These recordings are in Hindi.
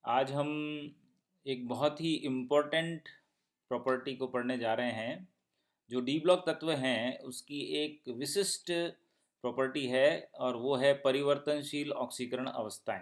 आज हम एक बहुत ही इम्पोर्टेंट प्रॉपर्टी को पढ़ने जा रहे हैं। जो डी ब्लॉक तत्व हैं उसकी एक विशिष्ट प्रॉपर्टी है और वो है परिवर्तनशील ऑक्सीकरण अवस्थाएं।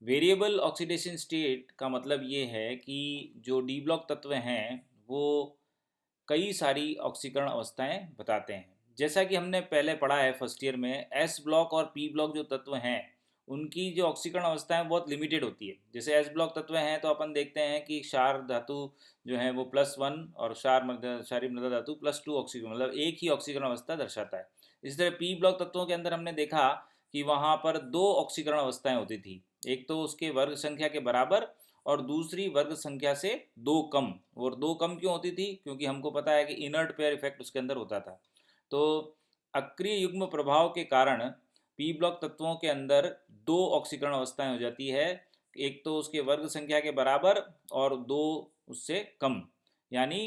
वेरिएबल ऑक्सीडेशन स्टेट का मतलब ये है कि जो डी ब्लॉक तत्व हैं वो कई सारी ऑक्सीकरण अवस्थाएं बताते हैं। जैसा कि हमने पहले पढ़ा है फर्स्ट ईयर में, एस ब्लॉक और पी ब्लॉक जो तत्व हैं उनकी जो ऑक्सीकरण अवस्थाएं बहुत लिमिटेड होती है। जैसे एस ब्लॉक तत्व हैं तो अपन देखते हैं कि क्षार धातु जो है वो +1 और क्षारीय मृदा धातु +2 ऑक्सीकरण, मतलब एक ही ऑक्सीकरण अवस्था दर्शाता है। इसी तरह पी ब्लॉक तत्वों के अंदर हमने देखा कि वहाँ पर दो ऑक्सीकरण अवस्थाएं होती थी, एक तो उसके वर्ग संख्या के बराबर और दूसरी वर्ग संख्या से दो कम। और दो कम क्यों होती थी? क्योंकि हमको पता है कि इनर्ट पेयर इफेक्ट उसके अंदर होता था। तो अक्रिय युग्म प्रभाव के कारण पी ब्लॉक तत्वों के अंदर दो ऑक्सीकरण अवस्थाएं हो जाती है, एक तो उसके वर्ग संख्या के बराबर और दो उससे कम। यानी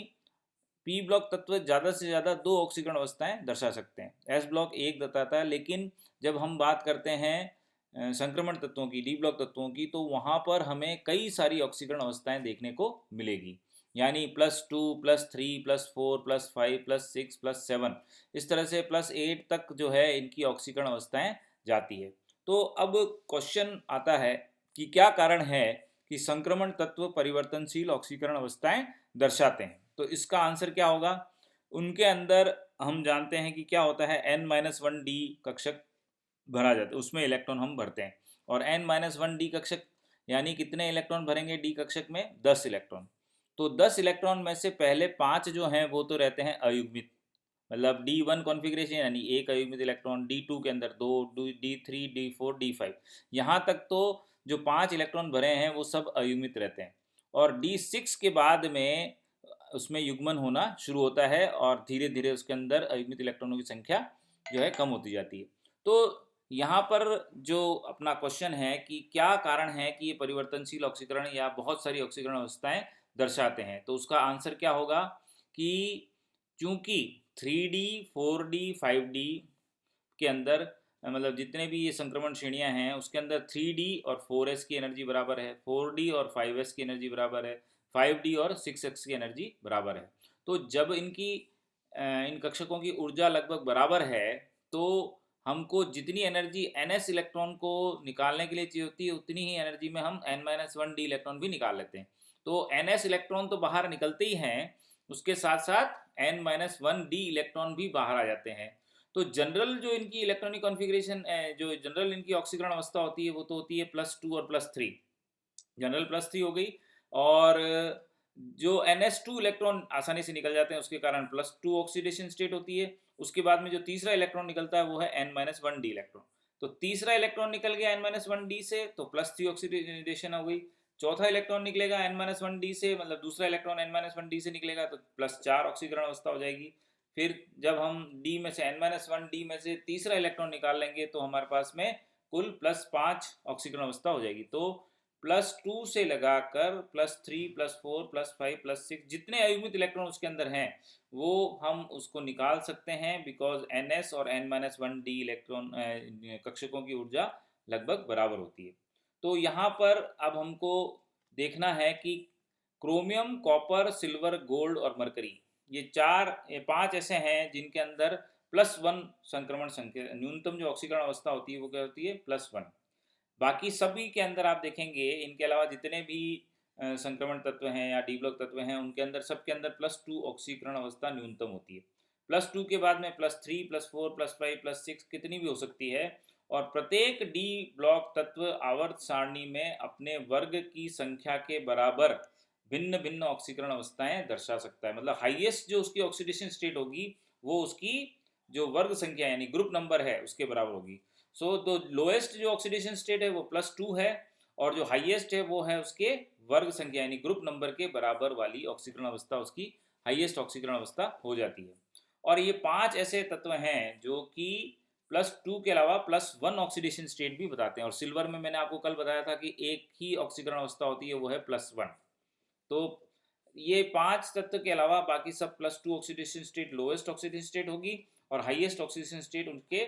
पी ब्लॉक तत्व ज़्यादा से ज़्यादा दो ऑक्सीकरण अवस्थाएं दर्शा सकते हैं, एस ब्लॉक एक बताता है। लेकिन जब हम बात करते हैं संक्रमण तत्वों की, डी ब्लॉक तत्वों की, तो वहाँ पर हमें कई सारी ऑक्सीकरण अवस्थाएं देखने को मिलेगी। यानी +2 +3 +4 +5 +6 +7, इस तरह से +8 तक जो है इनकी ऑक्सीकरण अवस्थाएं जाती है। तो अब क्वेश्चन आता है कि क्या कारण है कि संक्रमण तत्व परिवर्तनशील ऑक्सीकरण अवस्थाएं दर्शाते हैं। तो इसका आंसर क्या होगा? उनके अंदर हम जानते हैं कि क्या होता है, n-1d कक्षक भरा जाता है, उसमें इलेक्ट्रॉन हम भरते हैं। और n-1d कक्षक यानी कितने इलेक्ट्रॉन भरेंगे डी कक्षक में? 10 इलेक्ट्रॉन। तो 10 इलेक्ट्रॉन में से पहले 5 जो हैं वो तो रहते हैं अयुग्मित, मतलब D1 कॉन्फ़िगरेशन यानी एक अयुग्मित इलेक्ट्रॉन, D2 के अंदर दो, D3 D4 D5, यहाँ तक तो जो 5 इलेक्ट्रॉन भरे हैं वो सब अयुग्मित रहते हैं। और D6 के बाद में उसमें युग्मन होना शुरू होता है और धीरे धीरे उसके अंदर अयुग्मित इलेक्ट्रॉनों की संख्या जो है कम होती जाती है। तो यहाँ पर जो अपना क्वेश्चन है कि क्या कारण है कि ये परिवर्तनशील ऑक्सीकरण या बहुत सारी ऑक्सीकरण अवस्थाएं दर्शाते हैं, तो उसका आंसर क्या होगा कि चूंकि 3D 4D 5D के अंदर मतलब जितने भी ये संक्रमण श्रेणियां हैं उसके अंदर 3D और 4s की एनर्जी बराबर है, 4D और 5s की एनर्जी बराबर है, 5D और 6s की एनर्जी बराबर है। तो जब इनकी इन कक्षकों की ऊर्जा लगभग बराबर है तो हमको जितनी एनर्जी ns इलेक्ट्रॉन को निकालने के लिए चाहिए होती है उतनी ही एनर्जी में हम n-1d इलेक्ट्रॉन भी निकाल लेते हैं। तो ns इलेक्ट्रॉन तो बाहर निकलते ही हैं, उसके साथ साथ n-1d इलेक्ट्रॉन भी बाहर आ जाते हैं। तो जनरल जो इनकी इलेक्ट्रॉनिक कॉन्फ़िगरेशन, जो जनरल इनकी ऑक्सीकरण अवस्था होती है वो तो होती है +2 और +3। जनरल +3 हो गई, और जो NS2 इलेक्ट्रॉन आसानी से निकल जाते हैं उसके कारण +2 ऑक्सीडेशन स्टेट होती है। उसके बाद में जो तीसरा इलेक्ट्रॉन निकलता है वो है n-1d इलेक्ट्रॉन। तो तीसरा इलेक्ट्रॉन निकल गया n-1d से तो +3 ऑक्सीडेशन हो गई। चौथा इलेक्ट्रॉन निकलेगा n-1d से, मतलब दूसरा इलेक्ट्रॉन n-1d से निकलेगा तो +4 ऑक्सीकरण अवस्था हो जाएगी। फिर जब हम d में से n-1d में से तीसरा इलेक्ट्रॉन निकाल लेंगे तो हमारे पास में कुल +5 ऑक्सीकरण अवस्था हो जाएगी। तो +2 से लगाकर +3 +4 +5 +6 जितने अयुग्मित इलेक्ट्रॉन उसके अंदर हैं वो हम उसको निकाल सकते हैं, बिकॉज ns और n-1d इलेक्ट्रॉन कक्षकों की ऊर्जा लगभग बराबर होती है। तो यहाँ पर अब हमको देखना है कि क्रोमियम, कॉपर, सिल्वर, गोल्ड और मरकरी, ये 5 ऐसे हैं जिनके अंदर +1 संक्रमण संख्या, न्यूनतम जो ऑक्सीकरण अवस्था होती है वो क्या होती है? +1। बाकी सभी के अंदर आप देखेंगे इनके अलावा जितने भी संक्रमण तत्व हैं या डी ब्लॉक तत्व हैं उनके अंदर सबके अंदर +2 ऑक्सीकरण अवस्था न्यूनतम होती है। +2 के बाद में +3 +4 +5 +6 कितनी भी हो सकती है। और प्रत्येक डी ब्लॉक तत्व आवर्त सारणी में अपने वर्ग की संख्या के बराबर भिन्न भिन्न ऑक्सीकरण अवस्थाएं दर्शा सकता है। मतलब हाईएस्ट जो उसकी ऑक्सीडेशन स्टेट होगी वो उसकी जो वर्ग संख्या यानी ग्रुप नंबर है उसके बराबर होगी। सो तो लोएस्ट जो ऑक्सीडेशन स्टेट है वो +2 है, और जो हाईएस्ट है वो है उसके वर्ग संख्या यानी ग्रुप नंबर के बराबर वाली ऑक्सीकरण अवस्था उसकी हाईएस्ट ऑक्सीकरण अवस्था हो जाती है। और ये 5 ऐसे तत्व हैं जो कि +2 के अलावा +1 ऑक्सीडेशन स्टेट भी बताते हैं। और सिल्वर में मैंने आपको कल बताया था कि एक ही ऑक्सीकरण अवस्था होती है वो है +1। तो ये 5 तत्व के अलावा बाकी सब +2 oxidation state lowest oxidation state होगी, और हाईएस्ट ऑक्सीडेशन स्टेट उनके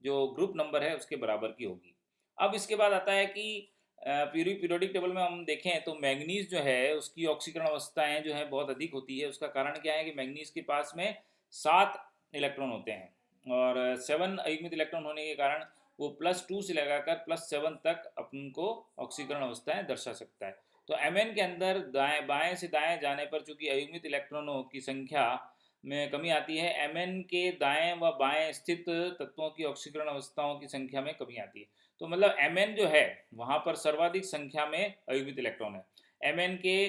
जो ग्रुप नंबर है उसके बराबर की होगी। अब इसके बाद आता है कि पीरियोडिक टेबल में हम देखें तो मैंगनीज जो है उसकी ऑक्सीकरण अवस्थाएं जो है बहुत अधिक होती है। उसका कारण क्या है कि मैंगनीज के पास में 7 इलेक्ट्रॉन होते हैं और 7 अयुग्मित इलेक्ट्रॉन होने के कारण वो +2 से लगाकर +7 तक अपन को ऑक्सीकरण अवस्थाएं दर्शा सकता है। तो Mn के अंदर दाएं बाएं से दाएं जाने पर चूंकि अयुग्मित इलेक्ट्रॉनों की संख्या में कमी आती है, Mn के दाएं व बाएं स्थित तत्वों की ऑक्सीकरण अवस्थाओं की संख्या में कमी आती है। तो मतलब Mn जो है वहाँ पर सर्वाधिक संख्या में अयुग्मित इलेक्ट्रॉन है। Mn के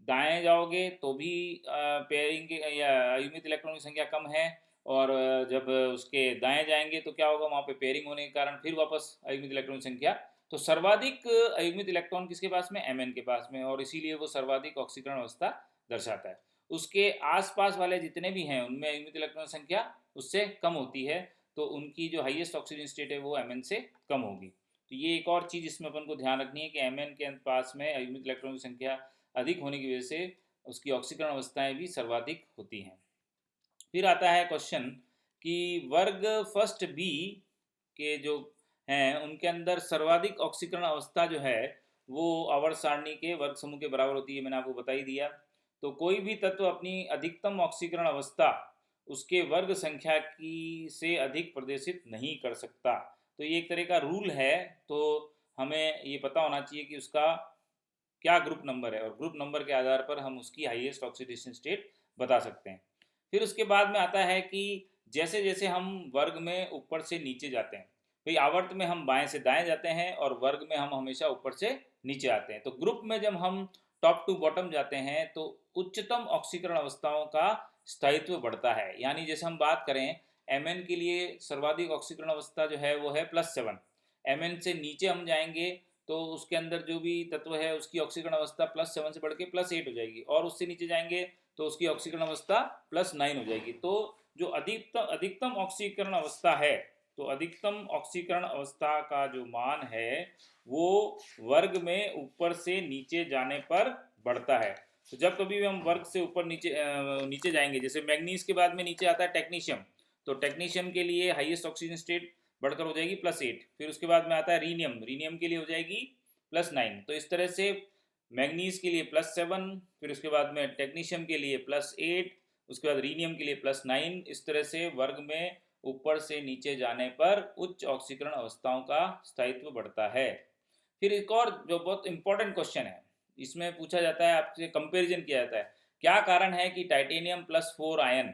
दाएं जाओगे तो भी पेयरिंग के या अयुग्मित इलेक्ट्रॉन की संख्या कम है, और जब उसके दाएं जाएंगे तो क्या होगा, वहाँ पे पेयरिंग होने के कारण फिर वापस अयुग्मित इलेक्ट्रॉन की संख्या। तो सर्वाधिक अयुग्मित इलेक्ट्रॉन किसके पास में, Mn के पास में, और इसीलिए वो सर्वाधिक ऑक्सीकरण अवस्था दर्शाता है। उसके आसपास वाले जितने भी हैं उनमें अयुग्मित इलेक्ट्रॉन संख्या उससे कम होती है, तो उनकी जो हाईएस्ट ऑक्सीजन स्टेट है वो Mn से कम होगी। तो ये एक और चीज़ इसमें अपन को ध्यान रखनी है कि Mn के पास में अयुग्मित इलेक्ट्रॉन की संख्या अधिक होने की वजह से उसकी ऑक्सीकरण अवस्थाएं भी सर्वाधिक होती हैं। फिर आता है क्वेश्चन कि वर्ग फर्स्ट बी के जो हैं उनके अंदर सर्वाधिक ऑक्सीकरण अवस्था जो है वो आवर्त सारणी के वर्ग समूह के बराबर होती है, मैंने आपको बता ही दिया। तो कोई भी तत्व अपनी अधिकतम ऑक्सीकरण अवस्था उसके वर्ग संख्या की से अधिक प्रदर्शित नहीं कर सकता। तो ये एक तरह का रूल है, तो हमें ये पता होना चाहिए कि उसका क्या ग्रुप नंबर है, और ग्रुप नंबर के आधार पर हम उसकी हाईएस्ट ऑक्सीडेशन स्टेट बता सकते हैं। फिर उसके बाद में आता है कि जैसे जैसे हम वर्ग में ऊपर से नीचे जाते हैं, भाई आवर्त में हम बाएं से दाएं जाते हैं और वर्ग में हम हमेशा ऊपर से नीचे आते हैं। तो ग्रुप में जब हम टॉप टू बॉटम जाते हैं तो उच्चतम ऑक्सीकरण अवस्थाओं का स्थायित्व बढ़ता है। यानी जैसे हम बात करें Mn के लिए सर्वाधिक ऑक्सीकरण अवस्था जो है वो है +7। Mn से नीचे हम जाएंगे तो उसके अंदर जो भी तत्व है उसकी ऑक्सीकरण अवस्था +7 से बढ़ के +8 हो जाएगी, और उससे नीचे जाएंगे तो उसकी ऑक्सीकरण अवस्था +9 हो जाएगी। तो जो अधिकतम अधिकतम ऑक्सीकरण अवस्था है, तो अधिकतम ऑक्सीकरण अवस्था का जो मान है वो वर्ग में ऊपर से नीचे जाने पर बढ़ता है। तो जब कभी भी हम वर्ग से ऊपर नीचे जाएंगे, जैसे मैग्नीज के बाद में नीचे आता है टेक्नीशियम, तो टेक्नीशियम के लिए हाईएस्ट ऑक्सीजन स्टेट बढ़कर हो जाएगी +8। फिर उसके बाद में आता है रीनियम, रीनियम के लिए हो जाएगी +9। तो इस तरह से मैग्नीज के लिए +7, फिर उसके बाद में टेक्नीशियम के लिए +8, उसके बाद रीनियम के लिए +9। इस तरह से वर्ग में ऊपर से नीचे जाने पर उच्च ऑक्सीकरण अवस्थाओं का स्थायित्व बढ़ता है। फिर एक और जो बहुत इंपॉर्टेंट क्वेश्चन है, इसमें पूछा जाता है, आपसे कंपैरिजन किया जाता है, क्या कारण है कि टाइटेनियम +4 आयन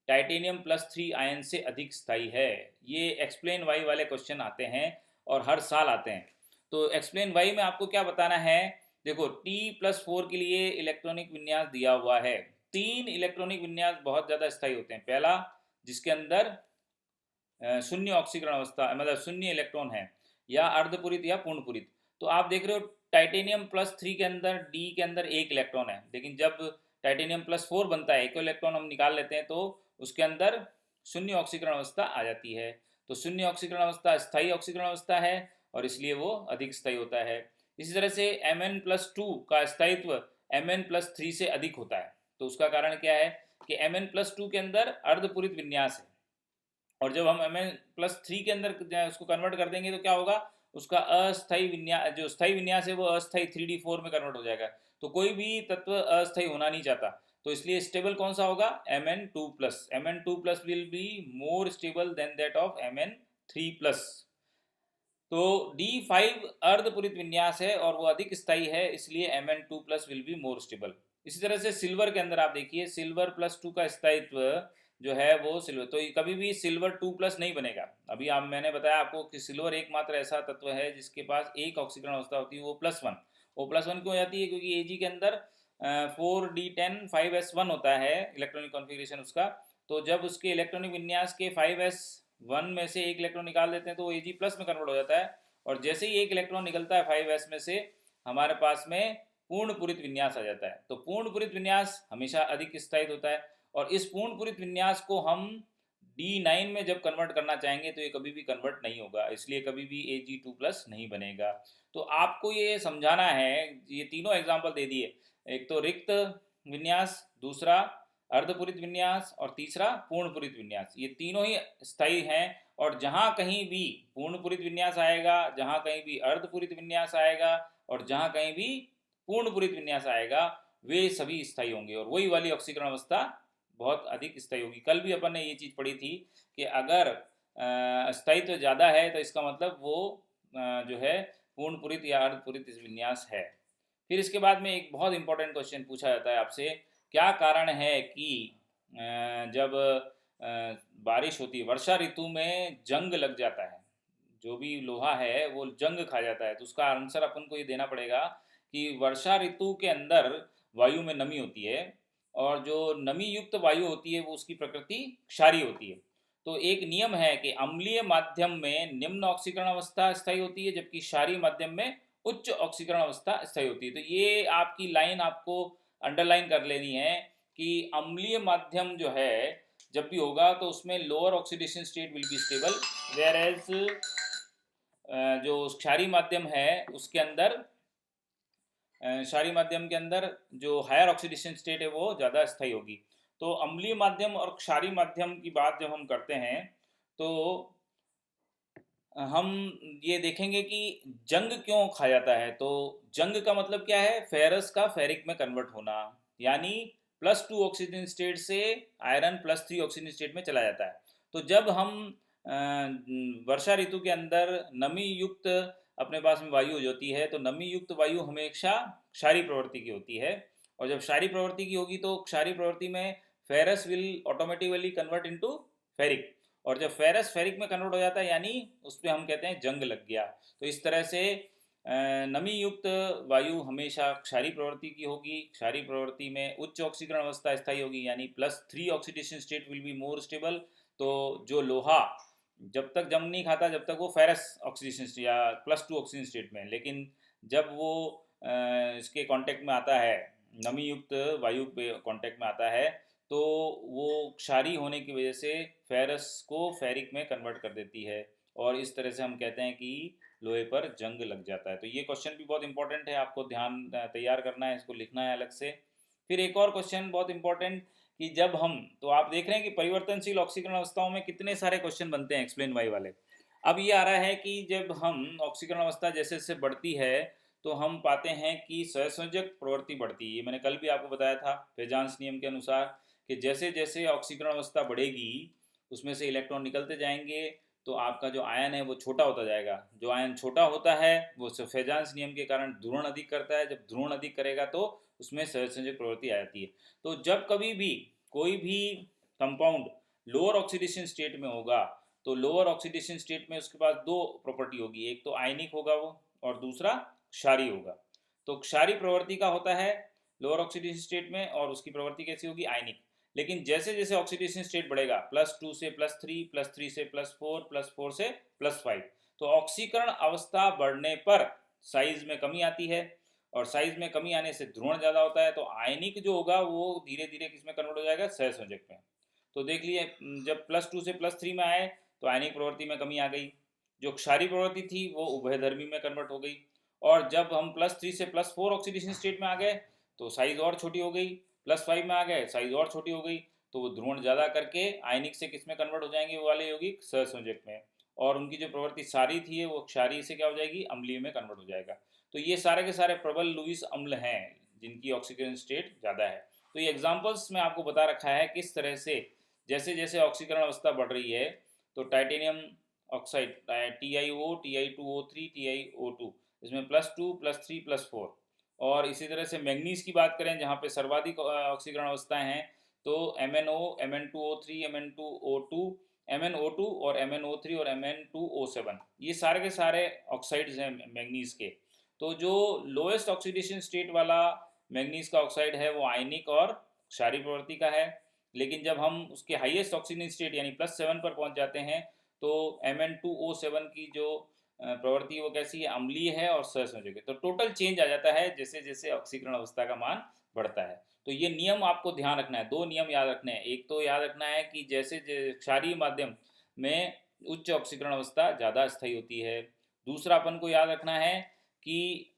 टाइटेनियम +3 आयन से अधिक स्थायी है। ये एक्सप्लेन वाई वाले क्वेश्चन आते हैं और हर साल आते हैं। तो एक्सप्लेन वाई में आपको क्या बताना है, देखो T+4 के लिए इलेक्ट्रॉनिक विन्यास दिया हुआ है। 3 इलेक्ट्रॉनिक विन्यास बहुत ज़्यादा स्थायी होते हैं। पहला जिसके अंदर शून्य ऑक्सीकरण अवस्था मतलब शून्य इलेक्ट्रॉन है, या अर्धपूरित या पूर्णपूरित। तो आप देख रहे हो टाइटेनियम +3 के अंदर डी के अंदर 1 इलेक्ट्रॉन है, लेकिन जब टाइटेनियम +4 बनता है, एक इलेक्ट्रॉन हम निकाल लेते हैं तो उसके अंदर शून्य ऑक्सीकरण अवस्था आ जाती है। तो शून्य ऑक्सीकरण अवस्था स्थायी ऑक्सीकरण अवस्था है और इसलिए वो अधिक स्थायी होता है। इसी तरह से Mn+2 का स्थायित्व Mn+3 से अधिक होता है। तो उसका कारण क्या है कि Mn+2 के अंदर अर्धपूरित विन्यास है, और जब हम Mn+3 के अंदर उसको कन्वर्ट कर देंगे तो क्या होगा, उसका अस्थायी विन्यास, जो स्थायी विन्यास है वो अस्थायी 3D4 में कन्वर्ट हो जाएगा। तो कोई भी तत्व अस्थायी होना नहीं चाहता, तो इसलिए स्टेबल कौन सा होगा, Mn2+। Mn2+ will be more stable then that of Mn3+। तो D5 अर्धपूरित विन्यास है और वो अधिक स्थायी है, इसलिए Mn2+ will be more stable. इसी तरह से सिल्वर के अंदर आप देखिए, सिल्वर +2 का स्थायित्व जो है वो सिल्वर, तो कभी भी सिल्वर 2+ नहीं बनेगा। अभी मैंने बताया आपको कि सिल्वर एकमात्र ऐसा तत्व है जिसके पास एक ऑक्सीकरण अवस्था होती है, वो +1। वो +1 क्यों हो जाती है, क्योंकि Ag के अंदर 4d10 5s1 होता है इलेक्ट्रॉनिक कॉन्फ़िगरेशन उसका। तो जब उसके इलेक्ट्रॉनिक विन्यास के 5s1 में से एक इलेक्ट्रॉन निकाल देते हैं तो वो Ag+ में कन्वर्ट हो जाता है, और जैसे ही एक इलेक्ट्रॉन निकलता है 5s में से, हमारे पास में पूर्ण पूरित विन्यास आ जाता है। तो पूर्ण पूरित विन्यास हमेशा अधिक स्थायी होता है, और इस पूर्ण पूरित विन्यास को हम D9 में जब कन्वर्ट करना चाहेंगे तो ये कभी भी कन्वर्ट नहीं होगा, इसलिए कभी भी Ag2+ नहीं बनेगा। तो आपको ये समझाना है, ये तीनों एग्जाम्पल दे दिए, एक तो रिक्त विन्यास, दूसरा अर्धपूरित विन्यास और तीसरा पूर्णपूरित विन्यास। ये तीनों ही स्थायी हैं, और जहाँ कहीं भी पूर्णपूरित विन्यास आएगा, जहाँ कहीं भी अर्धपूरित विन्यास आएगा, और जहाँ कहीं भी पूर्ण पूरित विन्यास आएगा वे सभी स्थायी होंगे, और वही वाली ऑक्सीकरण अवस्था बहुत अधिक स्थायी होगी। कल भी अपन ने ये चीज़ पढ़ी थी कि अगर स्थायित्व ज़्यादा है तो इसका मतलब वो जो है पूर्ण पूरित या अर्धपूरित विन्यास है। फिर इसके बाद में एक बहुत इंपॉर्टेंट क्वेश्चन पूछा जाता है आपसे, क्या कारण है कि जब बारिश होती है, वर्षा ऋतु में जंग लग जाता है, जो भी लोहा है वो जंग खा जाता है? तो उसका आंसर अपन को ये देना पड़ेगा कि वर्षा ऋतु के अंदर वायु में नमी होती है, और जो नमी युक्त वायु होती है वो उसकी प्रकृति क्षारीय होती है। तो एक नियम है कि अम्लीय माध्यम में निम्न ऑक्सीकरण अवस्था स्थायी होती है, जबकि क्षारीय माध्यम में उच्च ऑक्सीकरण अवस्था स्थायी होती है। तो ये आपकी लाइन आपको अंडरलाइन कर लेनी है कि अम्लीय माध्यम जो है जब भी होगा तो उसमें lower oxidation state will be stable, whereas जो क्षारीय माध्यम है उसके अंदर क्षारीय माध्यम के अंदर जो हायर ऑक्सीडेशन स्टेट है वो ज़्यादा स्थायी होगी। तो अम्लीय माध्यम और क्षारीय माध्यम की बात जब हम करते हैं तो हम ये देखेंगे कि जंग क्यों खा जाता है। तो जंग का मतलब क्या है? फेरस का फेरिक में कन्वर्ट होना, यानी +2 ऑक्सीजन स्टेट से आयरन +3 ऑक्सीजन स्टेट में चला जाता है। तो जब हम वर्षा ऋतु के अंदर नमी युक्त अपने पास में वायु होती है, तो नमी युक्त वायु हमेशा क्षारीय प्रवृत्ति की होती है, और जब क्षारीय प्रवृत्ति की होगी तो क्षारीय प्रवृत्ति में ferrous will automatically convert into ferric, और जब फेरस फेरिक में कन्वर्ट हो जाता है यानी उस पर हम कहते हैं जंग लग गया। तो इस तरह से नमी युक्त वायु हमेशा क्षारीय प्रवृत्ति की होगी, क्षारीय प्रवृत्ति में उच्च ऑक्सीकरण अवस्था स्थायी होगी, यानी +3 oxidation state will be more stable. तो जो लोहा जब तक जंग नहीं खाता जब तक वो फेरस ऑक्सीडेशन या +2 ऑक्सीजन स्टेट में, लेकिन जब वो इसके कांटेक्ट में आता है, नमी युक्त वायु पे कांटेक्ट में आता है, तो वो क्षारीय होने की वजह से फेरस को फेरिक में कन्वर्ट कर देती है, और इस तरह से हम कहते हैं कि लोहे पर जंग लग जाता है। तो ये क्वेश्चन भी बहुत इंपॉर्टेंट है, आपको ध्यान तैयार करना है, इसको लिखना है अलग से। फिर एक और क्वेश्चन बहुत इंपॉर्टेंट कि जब हम, तो आप देख रहे हैं कि परिवर्तनशील ऑक्सीकरण अवस्थाओं में कितने सारे क्वेश्चन बनते हैं एक्सप्लेन वाई वाले। अब ये आ रहा है कि जब हम ऑक्सीकरण अवस्था जैसे जैसे बढ़ती है तो हम पाते हैं कि सहसंयोजक प्रवृत्ति बढ़ती है। ये मैंने कल भी आपको बताया था फेजांस नियम के अनुसार कि जैसे जैसे ऑक्सीकरण अवस्था बढ़ेगी उसमें से इलेक्ट्रॉन निकलते जाएंगे, तो आपका जो आयन है वो छोटा होता जाएगा। जो आयन छोटा होता है वो फेजांस नियम के कारण ध्रुवण अधिक करता है, जब ध्रुवण अधिक करेगा तो उसमें सहसंयोजक प्रवृत्ति आ जाती है। तो जब कभी भी कोई भी कंपाउंड लोअर ऑक्सीडेशन स्टेट में होगा तो लोअर ऑक्सीडेशन स्टेट में उसके पास दो प्रॉपर्टी होगी, एक तो आयनिक होगा वो और दूसरा क्षारीय होगा। तो क्षारीय प्रवृत्ति का होता है लोअर ऑक्सीडेशन स्टेट में और उसकी प्रवृत्ति कैसी होगी? आयनिक। लेकिन जैसे जैसे ऑक्सीडेशन स्टेट बढ़ेगा +2 से +3, +3 से +4, +4 से +5, तो ऑक्सीकरण अवस्था बढ़ने पर साइज में कमी आती है, और साइज में कमी आने से ध्रुवण ज़्यादा होता है, तो आयनिक जो होगा वो धीरे धीरे किस में कन्वर्ट हो जाएगा? सहसंयोजक में। तो देख लिए जब +2 से +3 में आए तो आयनिक प्रवृत्ति में कमी आ गई, जो क्षारीय प्रवृत्ति थी वो उभयधर्मी में कन्वर्ट हो गई, और जब हम +3 से +4 ऑक्सीडेशन स्टेट में आ गए तो साइज और छोटी हो गई, +5 में आ गए साइज और छोटी हो गई, तो वो ध्रुवण ज़्यादा करके आयनिक से किस में कन्वर्ट हो जाएंगे? वो वाले यौगिक सहसंयोजक में, और उनकी जो प्रवृत्ति क्षारीय थी वो क्षारीय से क्या हो जाएगी? अम्लीय में कन्वर्ट हो जाएगा। तो ये सारे के सारे प्रबल लुईस अम्ल हैं जिनकी ऑक्सीकरण स्टेट ज़्यादा है। तो ये एग्जाम्पल्स में आपको बता रखा है किस तरह से जैसे जैसे ऑक्सीकरण अवस्था बढ़ रही है तो titanium oxide TiO, Ti2O3, TiO2, इसमें +2, +3, +4, और इसी तरह से मैग्नीज की बात करें जहाँ पे सर्वाधिक ऑक्सीकरण अवस्थाएं हैं तो MnO, Mn2O3, Mn2O2, MnO2 और MnO3 और Mn2O7, ये सारे के सारे ऑक्साइड्स हैं मैग्नीज के। तो जो लोएस्ट ऑक्सीडेशन स्टेट वाला मैग्नीज का ऑक्साइड है वो आयनिक और क्षारीय प्रवृत्ति का है, लेकिन जब हम उसके हाईएस्ट ऑक्सीजन स्टेट यानी +7 पर पहुंच जाते हैं तो Mn2O7 की जो प्रवृत्ति वो कैसी है? अम्लीय है और सहसंयोजक है। तो टोटल चेंज आ जाता है जैसे जैसे ऑक्सीकरण अवस्था का मान बढ़ता है। तो ये नियम आपको ध्यान रखना है, दो नियम याद रखने हैं। एक तो याद रखना है कि जैसे क्षारीय माध्यम में उच्च ऑक्सीकरण अवस्था ज़्यादा स्थायी होती है। दूसरा अपन को याद रखना है कि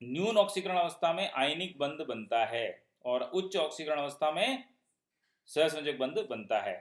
न्यून ऑक्सीकरण अवस्था में आयनिक बंध बनता है और उच्च ऑक्सीकरण अवस्था में सहसंयोजक बंध बनता है।